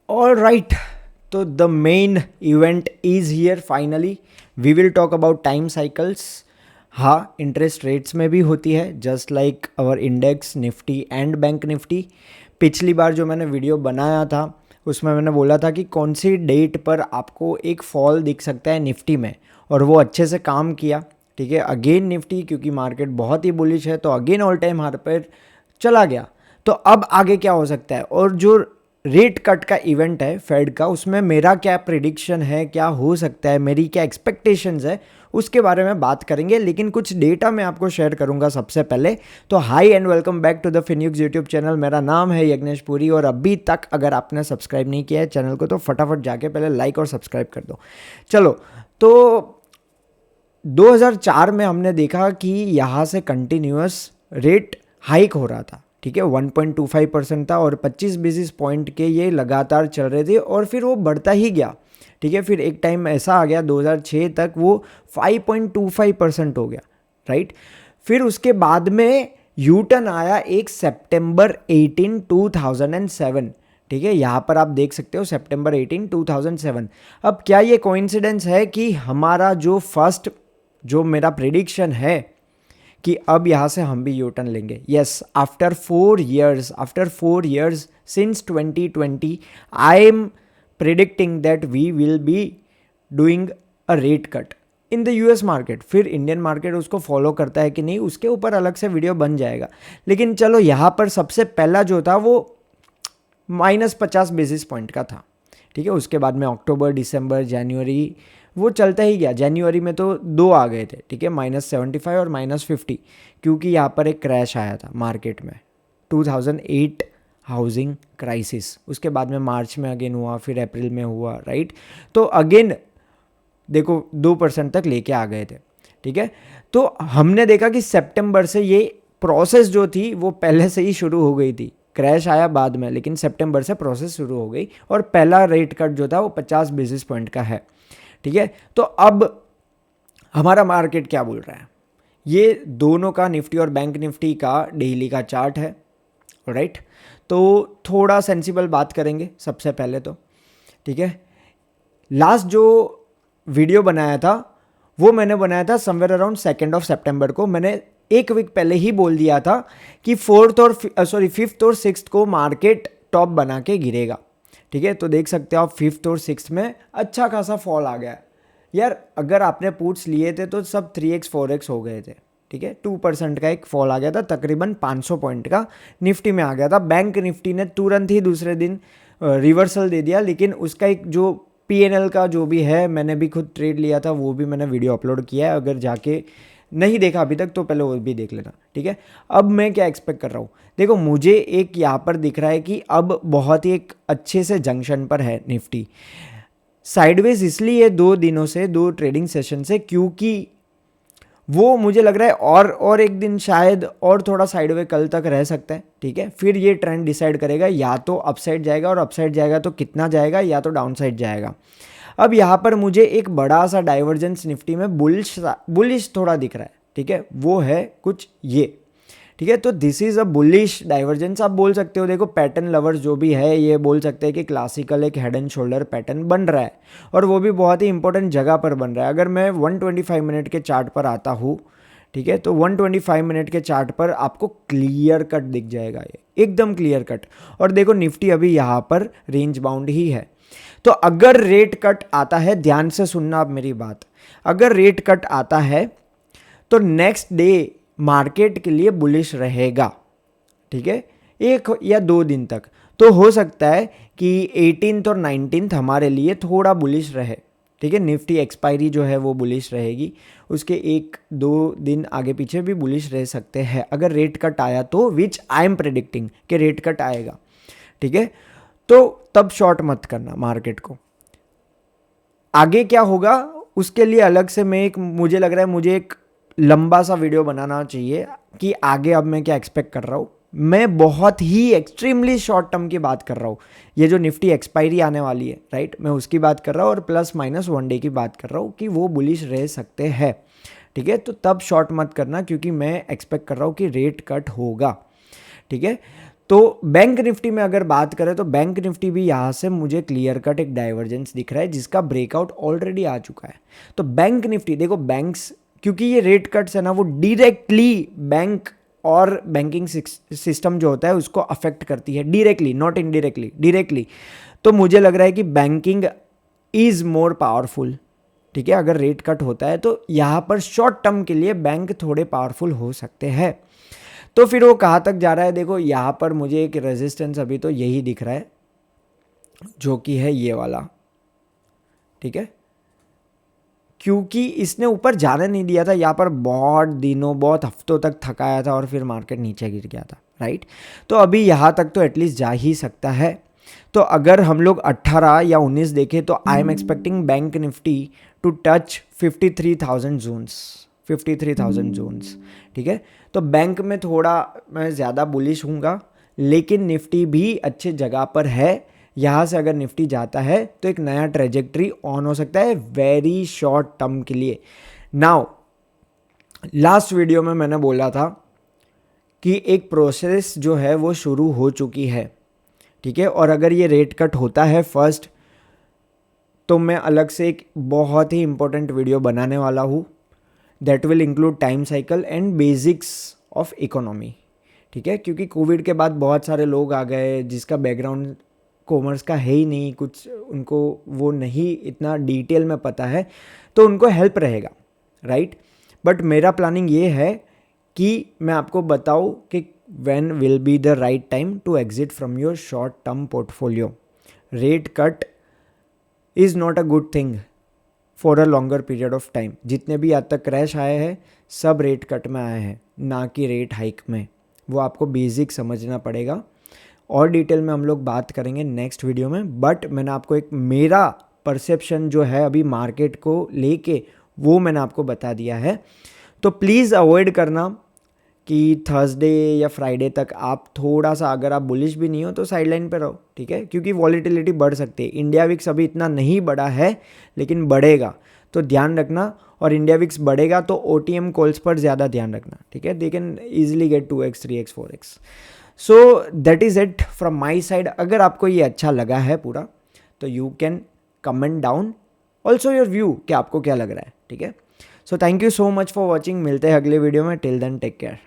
All right, तो the main event is here finally. We will talk about time cycles. हाँ, interest rates में भी होती है just like our index Nifty and bank Nifty. पिछली बार जो मैंने वीडियो बनाया था उसमें मैंने बोला था कि कौन सी डेट पर आपको एक फॉल दिख सकता है निफ्टी में, और वो अच्छे से काम किया. ठीक है, अगेन निफ्टी क्योंकि मार्केट बहुत ही बुलिश है तो अगेन ऑल टाइम हाई पर चला गया. तो अब आगे क्या हो सकता है, और जो रेट कट का इवेंट है फेड का, उसमें मेरा क्या प्रिडिक्शन है, क्या हो सकता है, मेरी क्या एक्सपेक्टेशंस है, उसके बारे में बात करेंगे. लेकिन कुछ डेटा मैं आपको शेयर करूंगा सबसे पहले. तो hi and welcome back to the Finux YouTube channel. मेरा नाम है यज्ञेश पुरी और अभी तक अगर आपने सब्सक्राइब नहीं किया है चैनल को तो फटाफट जाके पहले लाइक और सब्सक्राइब कर दो. चलो, तो 2004 में हमने देखा कि यहाँ से कंटिन्यूअस रेट हाइक हो रहा था. ठीक है, 1.25% था और 25 बेसिस पॉइंट के ये लगातार चल रहे थे और फिर वो बढ़ता ही गया. ठीक है, फिर एक टाइम ऐसा आ गया 2006 तक वो 5.25% हो गया. राइट, फिर उसके बाद में यू टर्न आया एक सितंबर 18 2007. ठीक है, यहाँ पर आप देख सकते हो सितंबर 18 2007. अब क्या ये कोइंसिडेंस है कि हमारा जो मेरा प्रेडिक्शन है कि अब यहाँ से हम भी यू टर्न लेंगे. Yes, after 4 years since 2020 I am predicting that we will be doing a rate cut in the US market. फिर इंडियन मार्केट उसको फॉलो करता है कि नहीं, उसके ऊपर अलग से वीडियो बन जाएगा. लेकिन चलो, यहाँ पर सबसे पहला जो था वो -50 बेसिस पॉइंट का था. ठीक है, उसके बाद में अक्टूबर, दिसंबर, जनवरी वो चलता ही गया. जनवरी में तो 2 आ गए थे. ठीक है, -75 और -50, क्योंकि यहाँ पर एक क्रैश आया था मार्केट में, 2008 हाउसिंग क्राइसिस. उसके बाद में मार्च में अगेन हुआ, फिर अप्रैल में हुआ. राइट, तो अगेन देखो 2% तक लेके आ गए थे. ठीक है, तो हमने देखा कि सितंबर से ये प्रोसेस जो थी वो पहले से ही शुरू हो गई थी. क्रैश आया बाद में, लेकिन सितंबर से प्रोसेस शुरू हो गई और पहला रेट कट जो था वो 50 बेसिस पॉइंट का है. ठीक है, तो अब हमारा मार्केट क्या बोल रहा है, ये दोनों का, निफ्टी और बैंक निफ्टी का डेली का चार्ट है. राइट, तो थोड़ा सेंसिबल बात करेंगे सबसे पहले तो. ठीक है, लास्ट जो वीडियो बनाया था वो मैंने बनाया था समवेयर अराउंड 2 सितंबर को. मैंने एक वीक पहले ही बोल दिया था कि 5th और 6th को मार्केट टॉप बना के गिरेगा. ठीक है, तो देख सकते हो आप 5th और 6th में अच्छा खासा फॉल आ गया यार. अगर आपने पुट्स लिए थे तो सब 3x 4x हो गए थे. ठीक है, 2% का एक फॉल आ गया था, तकरीबन 500 पॉइंट का निफ्टी में आ गया था. बैंक निफ्टी ने तुरंत ही दूसरे दिन रिवर्सल दे दिया, लेकिन उसका एक जो PNL का जो भी है, मैंने भी खुद ट्रेड लिया था, वो भी मैंने वीडियो अपलोड किया है. अगर जाके नहीं देखा अभी तक तो पहले वो भी देख लेना. ठीक है, अब मैं क्या एक्सपेक्ट कर रहा हूँ, देखो मुझे एक यहाँ पर दिख रहा है कि अब बहुत ही एक अच्छे से जंक्शन पर है निफ्टी. साइडवेज इसलिए 2 दिनों से, 2 ट्रेडिंग सेशन से, क्योंकि वो मुझे लग रहा है और एक दिन शायद और थोड़ा साइडवे कल तक रह सकता है. ठीक है, फिर ये ट्रेंड डिसाइड करेगा, या तो अपसाइड जाएगा, और अपसाइड जाएगा तो कितना जाएगा, या तो डाउन साइड जाएगा. अब यहाँ पर मुझे एक बड़ा सा डाइवर्जेंस निफ्टी में बुलिश थोड़ा दिख रहा है. ठीक है, वो है कुछ ये. ठीक है, तो this is a bullish divergence आप बोल सकते हो. देखो, पैटर्न लवर्स जो भी है ये बोल सकते हैं कि क्लासिकल एक हेड एंड शोल्डर पैटर्न बन रहा है, और वो भी बहुत ही इंपॉर्टेंट जगह पर बन रहा है. अगर मैं 125 मिनट के चार्ट पर आता हूँ, ठीक है, तो 125 मिनट के चार्ट पर आपको क्लियर कट दिख जाएगा, ये एकदम क्लियर कट. और देखो निफ्टी अभी यहाँ पर रेंज बाउंड ही है. तो अगर रेट कट आता है, ध्यान से सुनना आप मेरी बात, अगर रेट कट आता है तो नेक्स्ट डे मार्केट के लिए बुलिश रहेगा. ठीक है, 1 या 2 दिन तक. तो हो सकता है कि 18th और 19th हमारे लिए थोड़ा बुलिश रहे. ठीक है, निफ्टी एक्सपायरी जो है वो बुलिश रहेगी, उसके 1-2 दिन आगे पीछे भी बुलिश रह सकते हैं अगर रेट कट आया तो, विच आई एम प्रेडिक्टिंग कि रेट कट आएगा. ठीक है, तो तब शॉर्ट मत करना मार्केट को. आगे क्या होगा उसके लिए अलग से मुझे लग रहा है मुझे एक लंबा सा वीडियो बनाना चाहिए कि आगे अब मैं क्या एक्सपेक्ट कर रहा हूँ. मैं बहुत ही एक्सट्रीमली शॉर्ट टर्म की बात कर रहा हूँ. ये जो निफ्टी एक्सपायरी आने वाली है, राइट, मैं उसकी बात कर रहा हूँ, और प्लस- 1 डे की बात कर रहा हूँ कि वो बुलिश रह सकते हैं. ठीक है, तो तब शॉर्ट मत करना, क्योंकि मैं एक्सपेक्ट कर रहा हूँ कि रेट कट होगा. ठीक है, तो बैंक निफ्टी में अगर बात करें तो बैंक निफ्टी भी यहाँ से मुझे क्लियर कट एक डाइवर्जेंस दिख रहा है जिसका ब्रेकआउट ऑलरेडी आ चुका है। तो बैंक निफ्टी देखो, बैंक्स क्योंकि ये रेट कट्स है ना वो डायरेक्टली बैंक और बैंकिंग सिस्टम जो होता है उसको अफेक्ट करती है डायरेक्टली, नॉट इनडायरेक्टली, डायरेक्टली। तो मुझे लग रहा है कि बैंकिंग इज मोर पावरफुल। ठीक है, अगर रेट कट होता है तो यहाँ पर शॉर्ट टर्म के लिए बैंक थोड़े पावरफुल हो सकते हैं। तो फिर वो कहाँ तक जा रहा है, देखो यहाँ पर मुझे एक रेजिस्टेंस अभी तो यही दिख रहा है जो कि है ये वाला। ठीक है, क्योंकि इसने ऊपर जाने नहीं दिया था, यहाँ पर बहुत दिनों बहुत हफ्तों तक थकाया था और फिर मार्केट नीचे गिर गया था, राइट। तो अभी यहाँ तक तो एटलीस्ट जा ही सकता है। तो अगर हम लोग 18 या 19 देखें तो I am expecting bank Nifty to touch 53,000 zones, 53,000 zones. ठीक है, तो बैंक में थोड़ा मैं ज़्यादा बुलिश हूँगा, लेकिन निफ्टी भी अच्छे जगह पर है। यहाँ से अगर निफ्टी जाता है तो एक नया ट्रेजेक्ट्री ऑन हो सकता है वेरी शॉर्ट टर्म के लिए। नाउ लास्ट वीडियो में मैंने बोला था कि एक प्रोसेस जो है वो शुरू हो चुकी है। ठीक है, और अगर ये रेट कट होता है फर्स्ट तो मैं अलग से एक बहुत ही इंपॉर्टेंट वीडियो बनाने वाला हूँ that will include time cycle and basics of economy. ठीक है, क्योंकि कोविड के बाद बहुत सारे लोग आ गए जिसका बैकग्राउंड कॉमर्स का है ही नहीं, कुछ उनको वो नहीं इतना डिटेल में पता है, तो उनको हेल्प रहेगा, राइट। बट मेरा प्लानिंग ये है कि मैं आपको बताऊँ कि when will be the right time to exit from your short term portfolio. Rate cut is not a good thing for a longer period of time. जितने भी आज तक क्रैश आए हैं सब रेट कट में आए हैं, ना कि रेट हाइक में। वो आपको बेसिक समझना पड़ेगा और डिटेल में हम लोग बात करेंगे नेक्स्ट वीडियो में। बट मैंने आपको एक मेरा परसेप्शन जो है अभी मार्केट को लेके वो मैंने आपको बता दिया है। तो प्लीज़ अवॉइड करना कि थर्सडे या फ्राइडे तक आप थोड़ा सा, अगर आप बुलिश भी नहीं हो तो साइडलाइन पे रहो। ठीक है, क्योंकि वॉलीटिलिटी बढ़ सकती है। इंडिया विक्स अभी इतना नहीं बढ़ा है लेकिन बढ़ेगा, तो ध्यान रखना। और इंडिया विक्स बढ़ेगा तो OTM कॉल्स पर ज़्यादा ध्यान रखना। ठीक है, they can easily get 2x 3x 4x। So that is it from my side. अगर आपको ये अच्छा लगा है पूरा तो you can comment down also your view कि आपको क्या लग रहा है। ठीक है, so thank you so much for watching. मिलते हैं अगले वीडियो में। Till then take care.